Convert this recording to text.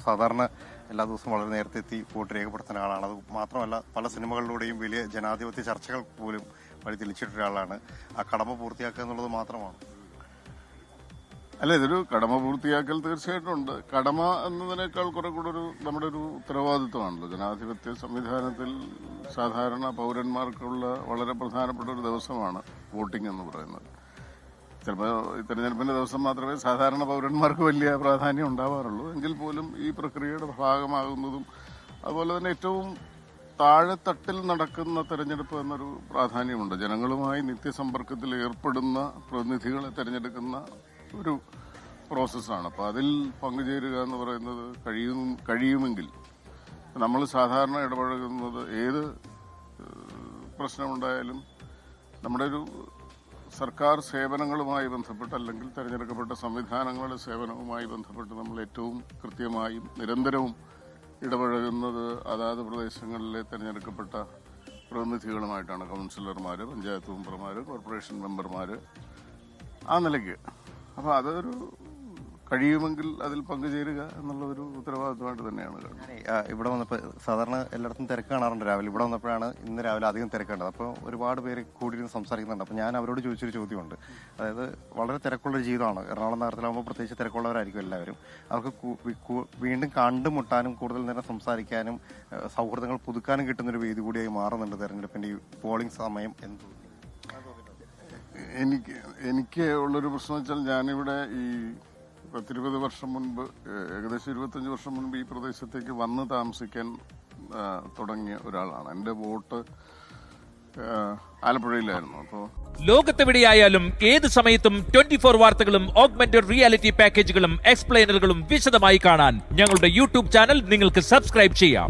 സാധാരണ എല്ലാ ദിവസവും വളരെ നേരത്തെ എത്തി വോട്ട് രേഖപ്പെടുത്തുന്ന ആളാണ്. അത് മാത്രമല്ല പല സിനിമകളിലൂടെയും വലിയ ജനാധിപത്യ ചർച്ചകൾ പോലും വഴി തെളിച്ചിട്ടൊരാളാണ്. ആ കടമ പൂർത്തിയാക്കുക എന്നുള്ളത് മാത്രമാണ്. അല്ല, ഇതൊരു കടമ പൂർത്തിയാക്കൽ തീർച്ചയായിട്ടും ഉണ്ട്. കടമ എന്നതിനേക്കാൾ കുറെ കൂടെ നമ്മുടെ ഒരു ഉത്തരവാദിത്വമാണല്ലോ. ജനാധിപത്യ സംവിധാനത്തിൽ സാധാരണ പൗരന്മാർക്കുള്ള വളരെ പ്രധാനപ്പെട്ട ഒരു ദിവസമാണ് വോട്ടിംഗ് എന്ന് പറയുന്നത്. ചിലപ്പോൾ ഈ തെരഞ്ഞെടുപ്പിന്റെ ദിവസം മാത്രമേ സാധാരണ പൗരന്മാർക്ക് വലിയ പ്രാധാന്യം ഉണ്ടാവാറുള്ളൂ. എങ്കിൽ പോലും ഈ പ്രക്രിയയുടെ ഭാഗമാകുന്നതും അതുപോലെ തന്നെ ഏറ്റവും താഴെത്തട്ടിൽ നടക്കുന്ന തെരഞ്ഞെടുപ്പ് എന്നൊരു പ്രാധാന്യമുണ്ട്. ജനങ്ങളുമായി നിത്യസമ്പർക്കത്തിൽ ഏർപ്പെടുന്ന പ്രതിനിധികളെ തെരഞ്ഞെടുക്കുന്ന ഒരു പ്രോസസ്സാണ്. അപ്പോൾ അതിൽ പങ്കുചേരുക എന്ന് പറയുന്നത് കഴിയുമെങ്കിൽ നമ്മൾ സാധാരണ ഇടപഴകുന്നത് ഏത് പ്രശ്നമുണ്ടായാലും നമ്മുടെ ഒരു സർക്കാർ സേവനങ്ങളുമായി ബന്ധപ്പെട്ട് അല്ലെങ്കിൽ തെരഞ്ഞെടുക്കപ്പെട്ട സംവിധാനങ്ങളുടെ സേവനവുമായി ബന്ധപ്പെട്ട് നമ്മൾ ഏറ്റവും കൃത്യമായും നിരന്തരവും ഇടപഴകുന്നത് അതാത് പ്രദേശങ്ങളിലെ തെരഞ്ഞെടുക്കപ്പെട്ട പ്രതിനിധികളുമായിട്ടാണ്. കൗൺസിലർമാർ, പഞ്ചായത്ത് മെമ്പർമാർ, കോർപ്പറേഷൻ മെമ്പർമാർ, ആ നിലയ്ക്ക്. അപ്പോൾ അതൊരു കഴിയുമെങ്കിൽ അതിൽ പങ്കുചേരുക എന്നുള്ളതൊരു ഉത്തരവാദിത്വമായിട്ട് തന്നെയാണ് കാണുന്നത്. ഇവിടെ വന്നപ്പോൾ സാധാരണ എല്ലായിടത്തും തിരക്ക് കാണാറുണ്ട് രാവിലെ. ഇവിടെ വന്നപ്പോഴാണ് ഇന്ന് രാവിലെ അധികം തിരക്കുണ്ടത്. അപ്പോൾ ഒരുപാട് പേര് കൂടിയിരുന്ന് സംസാരിക്കുന്നുണ്ട്. അപ്പോൾ ഞാൻ അവരോട് ചോദിച്ചൊരു ചോദ്യമുണ്ട്. അതായത് വളരെ തിരക്കുള്ളൊരു ജീവിതമാണ്. എറണാകുളം നഗരത്തിലാകുമ്പോൾ പ്രത്യേകിച്ച് തിരക്കുള്ളവരായിരിക്കും എല്ലാവരും. അവർക്ക് വീണ്ടും കണ്ടുമുട്ടാനും കൂടുതൽ നേരം സംസാരിക്കാനും സൗഹൃദങ്ങൾ പുതുക്കാനും കിട്ടുന്നൊരു വേദി കൂടിയായി മാറുന്നുണ്ട് തെരഞ്ഞെടുപ്പിന്റെ ഈ പോളിംഗ് സമയം എന്ന് തോന്നി. എനിക്ക് ഉള്ളൊരു പ്രശ്നം വെച്ചാൽ ഞാനിവിടെ ഈ 10-20 വർഷം മുൻപ്, ഏകദേശം 25 വർഷം മുൻപ് ഈ പ്രദേശത്തേക്ക് വന്ന് താമസിക്കാൻ തുടങ്ങിയ ഒരാളാണ്. എൻ്റെ വോട്ട് ആലപ്പുഴയിലായിരുന്നു. അപ്പോൾ ലോകത്തെവിടെയായാലും ഏത് സമയത്തും 24 വാർത്തകളും ഓഗ്മെന്റഡ് റിയാലിറ്റി പാക്കേജുകളും എക്സ്പ്ലെയിനറുകളും വിശദമായി കാണാൻ ഞങ്ങളുടെ യൂട്യൂബ് ചാനൽ നിങ്ങൾക്ക് സബ്സ്ക്രൈബ് ചെയ്യാം.